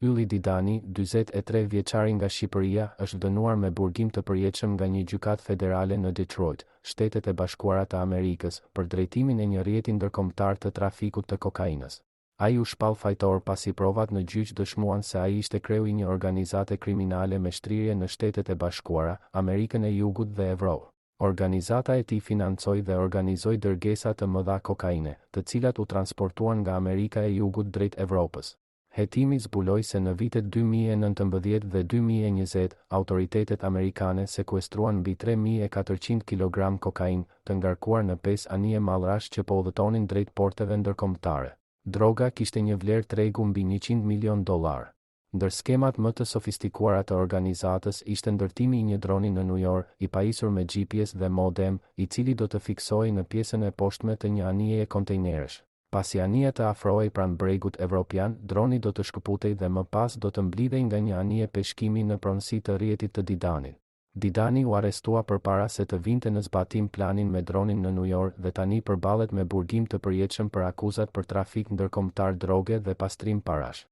Ylli Didani, 43 vjeçari nga Shqipëria, është dënuar me burgim të përjetshëm nga një gjykatë federale në Detroit, Shtetet e Bashkuara të Amerikës, për drejtimin e një rrjeti ndërkombëtar të trafikut të kokainës. Ai u shpall fajtor pasi provat në gjyq dëshmuan se ai ishte kreu i një organizate kriminale me shtrirje në Shtetet e Bashkuara, Amerikën e Jugut dhe Evropë. Organizata e tij financoi dhe organizoi dërgesa të mëdha kokaine, të cilat u transportuan nga Amerika e Jugut drejt Evropës. Hetimi zbuloi se në vitet 2019 dhe 2020, autoritetet amerikane sekuestruan mbi 3.400 kg kokainë, të ngarkuar në 5 anije mallrash që po udhëtonin drejt porteve ndërkombëtare. Droga kishte një vlerë tregu mbi $100 milion. Ndër skemat më të sofistikuara të organizatës ishte ndërtimi i një droni në New York, i pajisur me GPS dhe modem, i cili do të fiksojë në pjesën e poshtme të një anijeje kontejnerësh. Pasi anija të afrohej pranë bregut evropian, droni do të shkëputej dhe më pas do të mblidhej nga një anije peshkimi në pronësi të rrjetit të Didanit. Didani u arrestua përpara se të vinte në zbatim planin me dronin në New York dhe tani përballet me burgim të përjetshëm për akuzat për trafik ndërkombëtar droge dhe pastrim parash.